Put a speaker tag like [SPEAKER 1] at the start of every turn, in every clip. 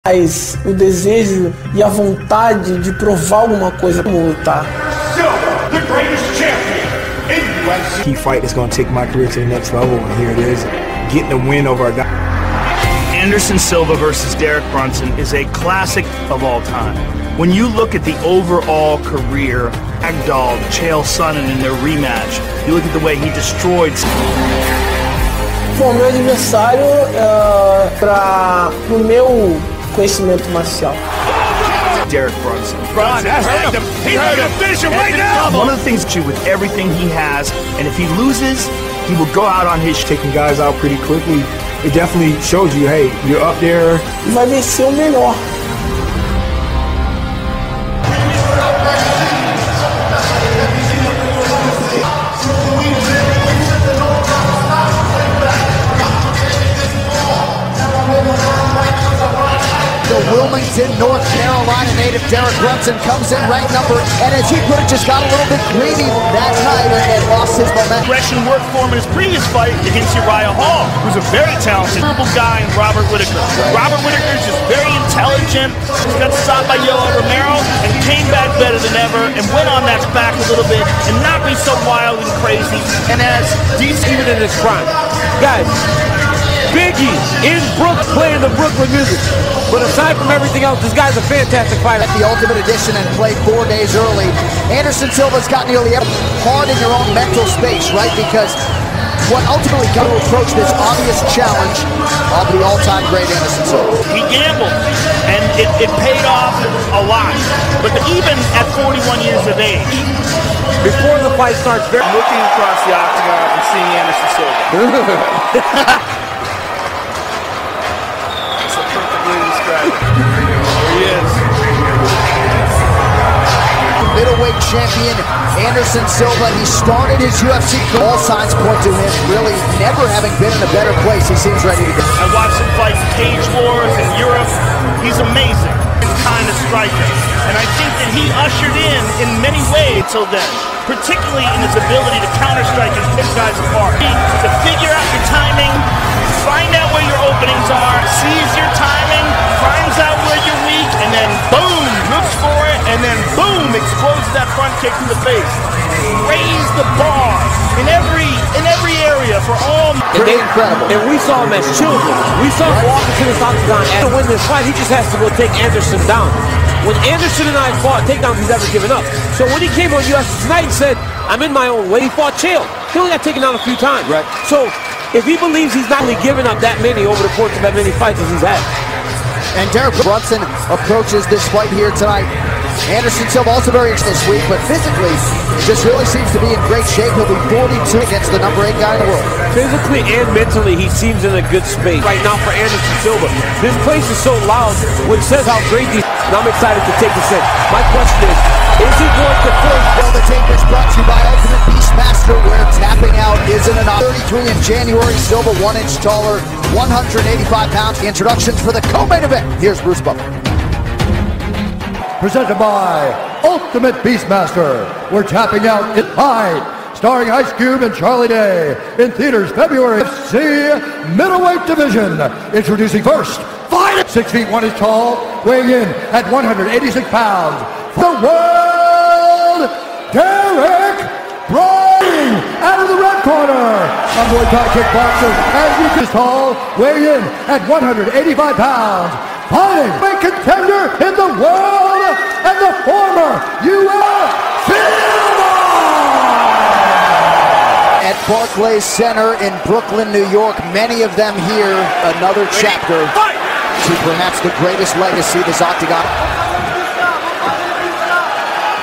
[SPEAKER 1] Mas o desejo e a vontade de provar alguma coisa como lutar.
[SPEAKER 2] Silva, the greatest champion in UFC.
[SPEAKER 3] Key fight is going to take my career to the next level, and here it is, getting a win over a guy.
[SPEAKER 4] Anderson Silva versus Derek Brunson is a classic of all time. When you look at the overall career, Agdal, Chael Sonnen in their rematch, you look at the way he destroyed.
[SPEAKER 1] Bom, meu adversário, no meu conhecimento marcial.
[SPEAKER 4] Derek Brunson.
[SPEAKER 2] He heard him. Finish him right now.
[SPEAKER 4] One of the things too, with everything he has, and if he loses, he will go out on his
[SPEAKER 3] taking guys out pretty quickly. It definitely shows you, hey, you're up there.
[SPEAKER 1] Vai vencer o melhor.
[SPEAKER 5] Wilmington, North Carolina native Derek Brunson comes in ranked number, and as he put it, just got a little bit greedy that night and lost his momentum.
[SPEAKER 4] Aggression worked for him in his previous fight against Uriah Hall, who's a very talented guy in Robert Whitaker. Right. Robert Whitaker is just very intelligent. He got stopped by Yoel Romero and came back better than ever and went on that back a little bit and not be so wild and crazy. And as DC
[SPEAKER 6] even in his prime, guys. Biggie in Brooklyn playing the Brooklyn music. But aside from everything else, this guy's a fantastic fighter.
[SPEAKER 5] At the Ultimate Edition and played 4 days early. Anderson Silva's got nearly every hard in your own mental space, right? Because what ultimately got to approach this obvious challenge of the all-time great Anderson Silva.
[SPEAKER 4] He gambled, and it paid off a lot. But even at 41 years of age,
[SPEAKER 6] before the fight starts,
[SPEAKER 4] looking across the octagon and seeing Anderson Silva. He is.
[SPEAKER 5] Middleweight champion Anderson Silva. He started his UFC career. All signs point to him really never having been in a better place. He seems ready to go.
[SPEAKER 4] I watched him fight Cage Wars in Europe. He's amazing. Kind of striker. And I think that he ushered in many ways till then, particularly in his ability to counter-strike and pick guys apart. To figure out your timing, find out where your openings are, sees your timing, finds out where you're weak, and then boom, looks for it, and then boom, explodes that front kick to the face. Raise the bar in every area for all.
[SPEAKER 5] Pretty incredible.
[SPEAKER 6] And we saw him as children. We saw him walking to this octagon. And to win this fight, he just has to go take Anderson down. When Anderson and I fought, takedowns he's ever given up. So when he came on UFC tonight and said, I'm in my own way, he fought Chael. He only got taken down a few times.
[SPEAKER 5] Right.
[SPEAKER 6] So if he believes he's not only given up that many over the course of that many fights as he's had.
[SPEAKER 5] And Derek Brunson approaches this fight here tonight. Anderson Silva also very interesting this week, but physically just really seems to be in great shape. He'll be 42 against the number 8 guy in the world.
[SPEAKER 6] Physically and mentally, he seems in a good space right now for Anderson Silva. This place is so loud, which says how great these. And I'm excited to take this in. My question is he going to first?
[SPEAKER 5] Well, the tape is brought to you by Ultimate Beastmaster, where tapping out isn't enough. 33 in January, Silva 1 inch taller, 185 pounds. Introductions for the co-main event. Here's Bruce Butler.
[SPEAKER 7] Presented by Ultimate Beastmaster. We're tapping out in fight, starring Ice Cube and Charlie Day, in theaters February. UFC middleweight division. Introducing first, fight 6 feet 1 inch tall, weighing in at 186 pounds. For the world, Derek Brunson out of the red corner. Muay Thai kickboxer, as you can tall, weighing in at 185 pounds. Fighting a contender in the world and the former UFC
[SPEAKER 5] at Barclays Center in Brooklyn, New York. Many of them here. Another chapter to perhaps the greatest legacy this octagon.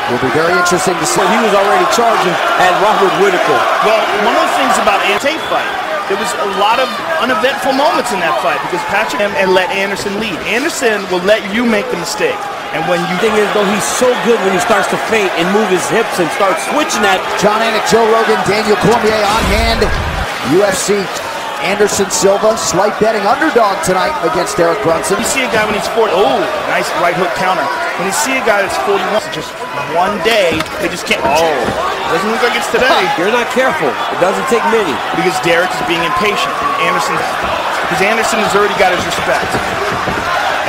[SPEAKER 5] Will be very interesting to see.
[SPEAKER 6] He was already charging at Robert Whitaker.
[SPEAKER 4] Well, one of the things about a tape fight, there was a lot of uneventful moments in that fight because Patrick and let Anderson lead. Anderson will let you make the mistake. And when you
[SPEAKER 6] think is though he's so good when he starts to feint and move his hips and start switching that.
[SPEAKER 5] John Anik, Joe Rogan, Daniel Cormier on hand. UFC Anderson Silva, slight betting underdog tonight against Derek Brunson.
[SPEAKER 4] You see a guy when he's 40, oh, nice right hook counter. When you see a guy that's 41, just one day, they just can't, doesn't look like it's today.
[SPEAKER 6] You're not careful. It doesn't take many.
[SPEAKER 4] Because Derek is being impatient. Because Anderson has already got his respect.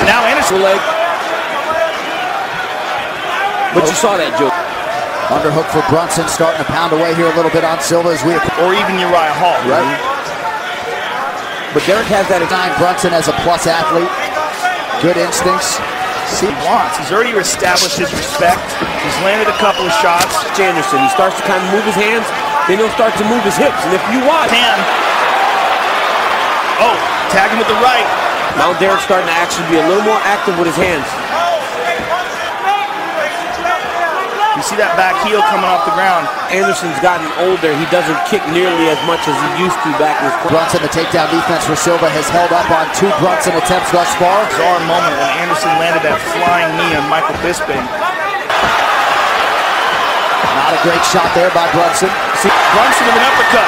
[SPEAKER 4] Now Anderson.
[SPEAKER 6] Leg. But you saw that, Joe.
[SPEAKER 5] Underhook for Brunson, starting to pound away here a little bit on Silva as we...
[SPEAKER 4] Or even Uriah Hall.
[SPEAKER 5] Right.
[SPEAKER 6] But Derek has that
[SPEAKER 5] time. Brunson as a plus athlete. Good instincts.
[SPEAKER 4] See what he wants. He's already established his respect. He's landed a couple of shots.
[SPEAKER 6] Anderson, he starts to kind of move his hands, then he'll start to move his hips. And if you watch...
[SPEAKER 4] Oh, tag him with the right.
[SPEAKER 6] Now Derek's starting to actually be a little more active with his hands.
[SPEAKER 4] You see that back heel coming off the ground.
[SPEAKER 6] Anderson's gotten older. He doesn't kick nearly as much as he used to back in his...
[SPEAKER 5] Brunson, the takedown defense for Silva, has held up on 2 Brunson attempts thus far.
[SPEAKER 4] Bizarre moment when Anderson landed that flying knee on Michael Bisping.
[SPEAKER 5] Not a great shot there by Brunson.
[SPEAKER 4] See, Brunson with an uppercut.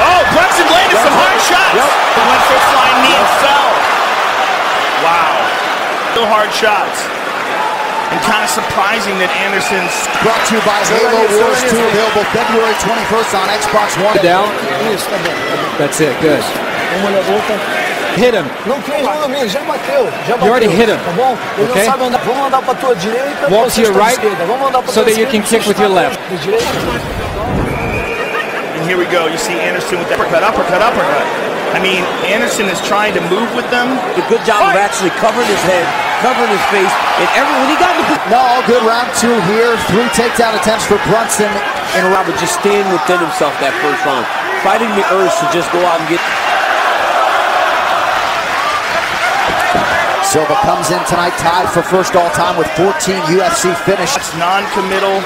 [SPEAKER 4] Oh, Brunson landed some hard shots. He went for a flying knee and fell. Wow. Still hard shots. And kind of surprising that Anderson's...
[SPEAKER 5] Brought to you by Halo Wars 2, available February 21st on Xbox One.
[SPEAKER 3] Down. That's it, good. Hit him. You already hit him. Okay? Walk to your right so that you can kick with your left.
[SPEAKER 4] And here we go. You see Anderson with that uppercut. I mean, Anderson is trying to move with them.
[SPEAKER 6] A good job of actually covering his head, covering his face, and when he got the...
[SPEAKER 5] No, all good. Round 2 here. 3 takedown attempts for Brunson.
[SPEAKER 6] And Robert just staying within himself that first round. Fighting the urge to just go out and get...
[SPEAKER 5] Silva comes in tonight tied for first all-time with 14 UFC finishes.
[SPEAKER 4] It's non-committal.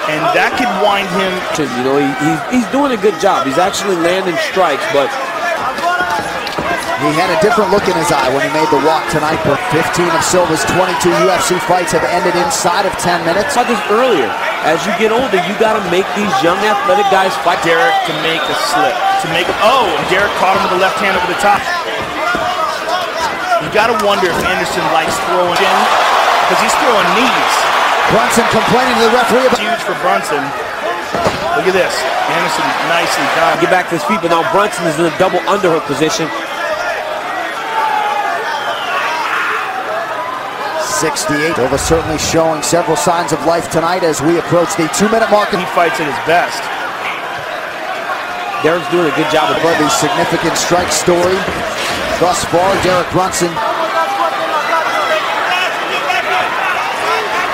[SPEAKER 4] And that could wind him.
[SPEAKER 6] You know, he's doing a good job. He's actually landing strikes, but...
[SPEAKER 5] He had a different look in his eye when he made the walk tonight, but 15 of Silva's 22 UFC fights have ended inside of 10 minutes.
[SPEAKER 6] I saw this earlier. As you get older, you got to make these young athletic guys fight.
[SPEAKER 4] Derek to make a slip. Oh, and Derek caught him with the left hand over the top. You got to wonder if Anderson likes throwing in, because he's throwing knees.
[SPEAKER 5] Brunson complaining to the referee about...
[SPEAKER 4] Huge for Brunson. Look at this. Anderson nicely done.
[SPEAKER 6] Get back to his feet, but now Brunson is in a double underhook position.
[SPEAKER 5] 68. Silva certainly showing several signs of life tonight as we approach the 2-minute mark.
[SPEAKER 4] He fights at his best.
[SPEAKER 6] Derek's doing a good job of
[SPEAKER 5] the significant strike story thus far. Derek Brunson.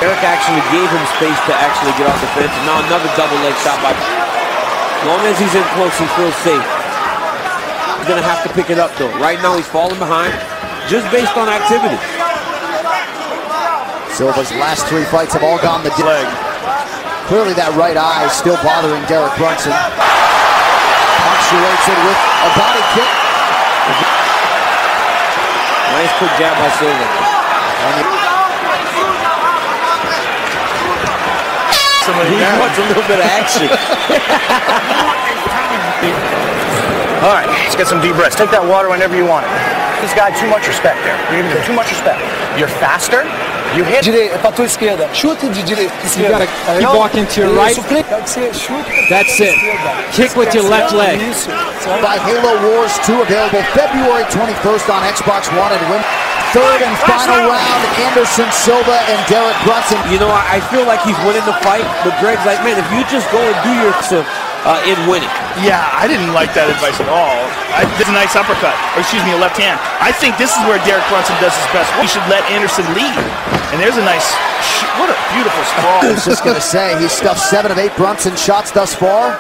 [SPEAKER 6] Derek actually gave him space to actually get off the fence. And now another double leg shot by... As long as he's in close, he feels safe. He's going to have to pick it up, though. Right now, he's falling behind just based on activity.
[SPEAKER 5] Silva's last 3 fights have all gone the leg. Clearly that right eye is still bothering Derek Brunson. Punctuates it with a body kick.
[SPEAKER 6] Nice quick jab by Silva. He wants a little bit of action.
[SPEAKER 8] All right, let's get some deep breaths. Take that water whenever you want it. This guy, too much respect there. You're giving him too much respect. You're faster. You hit.
[SPEAKER 1] Direita, pra tua esquerda. Chute de direita.
[SPEAKER 3] You gotta keep walking to your right. That's it. Kick with your left leg.
[SPEAKER 5] By Halo Wars 2, available February 21st on Xbox One and win. Third and final round, Anderson Silva and Derek Brunson.
[SPEAKER 6] You know, I feel like he's winning the fight, but Greg's like, man, if you just go and do your stuff in winning.
[SPEAKER 4] Yeah, I didn't like that advice at all. This is a nice uppercut, or excuse me, a left hand. I think this is where Derek Brunson does his best. He should let Anderson lead. And there's a nice, what a beautiful sprawl.
[SPEAKER 5] I was just going to say, he's stuffed 7 of 8 Brunson shots thus far.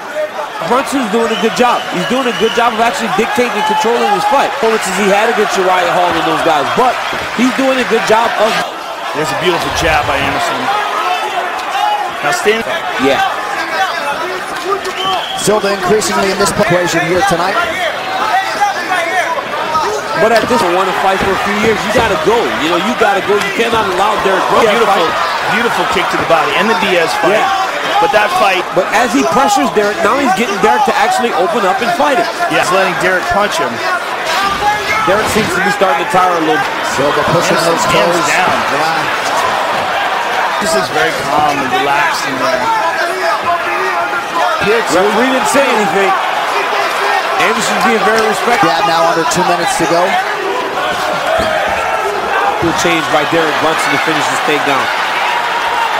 [SPEAKER 6] Brunson's doing a good job. He's doing a good job of actually dictating and controlling his fight. Performances he had against Uriah Hall and those guys, but he's doing a good job of...
[SPEAKER 4] There's a beautiful jab by Anderson. Now stand...
[SPEAKER 6] Yeah.
[SPEAKER 5] Silva increasingly in this equation here tonight.
[SPEAKER 6] But at this, want to fight for a few years, you got to go. You know, you got to go. You cannot allow Derek Brunson to fight.
[SPEAKER 4] Beautiful kick to the body, and the Diaz fight.
[SPEAKER 6] Yeah.
[SPEAKER 4] But that fight...
[SPEAKER 6] But as he pressures Derek, now he's getting Derek to actually open up and fight it.
[SPEAKER 4] Yeah, he's letting Derek punch him.
[SPEAKER 6] Derek seems to be starting to tire a little.
[SPEAKER 5] Silva pushing those toes
[SPEAKER 4] down.
[SPEAKER 5] Yeah.
[SPEAKER 4] This is very calm and relaxed in there.
[SPEAKER 6] Referee didn't say anything. Anderson's being very respectful.
[SPEAKER 5] Yeah, now under 2 minutes to go.
[SPEAKER 6] tactical change by Derek Brunson to finish this takedown.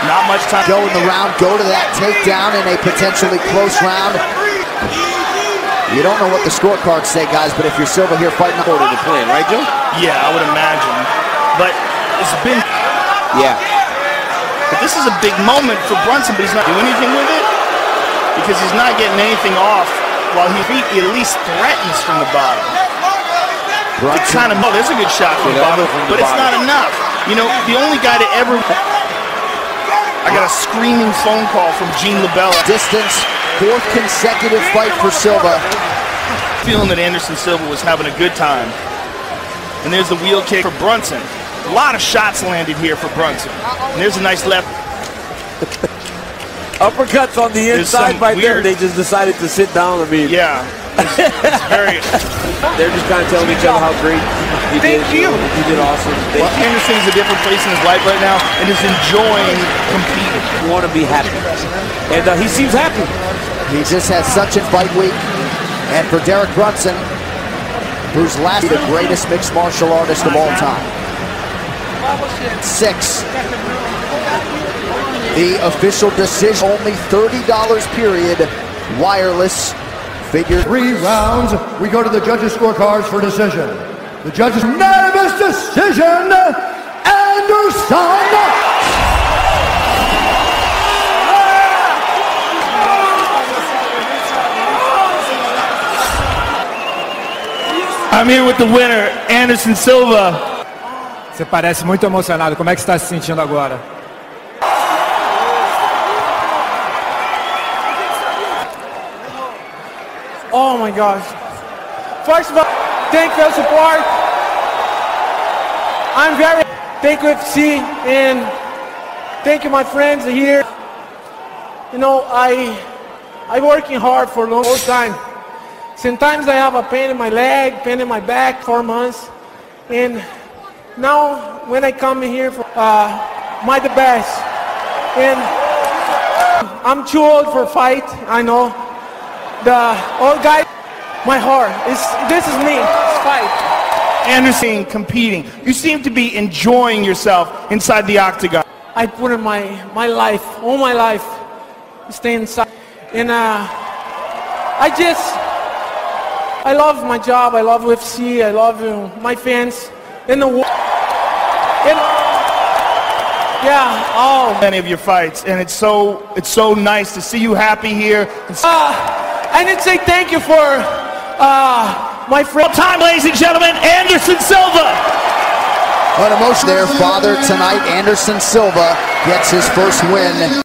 [SPEAKER 5] Not much time. Go in the round, go to that takedown in a potentially close round. You don't know what the scorecards say, guys, but if you're Silva here fighting according to plan, right, Joe?
[SPEAKER 4] Yeah, I would imagine. But it's been...
[SPEAKER 6] Yeah.
[SPEAKER 4] But this is a big moment for Brunson, but he's not doing anything with it because he's not getting anything off while he at least threatens from the bottom. It's kind of... Oh, there's a good shot from the bottom, but it's not enough. You know, the only guy to ever... I got a screaming phone call from Gene LaBella.
[SPEAKER 5] Distance, fourth consecutive fight for Silva.
[SPEAKER 4] Feeling that Anderson Silva was having a good time. And there's the wheel kick for Brunson. A lot of shots landed here for Brunson. And there's a nice left.
[SPEAKER 6] Uppercuts on the inside right there. They just decided to sit down. I mean,
[SPEAKER 4] yeah. It's very...
[SPEAKER 6] They're just kind of telling each other how great he did.
[SPEAKER 4] You
[SPEAKER 6] did awesome.
[SPEAKER 4] Well, Anderson's a different place in his life right now and is enjoying competing.
[SPEAKER 6] You want to be happy. And he seems happy.
[SPEAKER 5] He just had such a fight week. And for Derek Brunson, who's the greatest mixed martial artist of all time. 6. The official decision, only $30 period, wireless. Figure
[SPEAKER 7] 3 rounds, we go to the judges' scorecards for decision. The judges' unanimous decision, Anderson!
[SPEAKER 4] I'm here with the winner, Anderson Silva.
[SPEAKER 9] Você parece muito emocionado. Como é que você está se sentindo agora?
[SPEAKER 1] Oh my gosh. First of all, thank you for your support. I'm very thankful to see and thank you my friends here. You know, I'm working hard for a long time. Sometimes I have a pain in my leg, pain in my back, 4 months. And now when I come here for my the best. And I'm too old for fight, I know. The old guy, my heart, this is me, it's fight.
[SPEAKER 4] Anderson competing. You seem to be enjoying yourself inside the octagon.
[SPEAKER 1] I put in my life, all my life, stay inside. And I love my job, I love UFC, I love my fans, and the world. Yeah,
[SPEAKER 4] many of your fights, and it's so nice to see you happy here.
[SPEAKER 1] I need to say thank you for my friend.
[SPEAKER 4] Time, ladies and gentlemen, Anderson Silva.
[SPEAKER 5] What emotion there, father tonight. Anderson Silva gets his first win.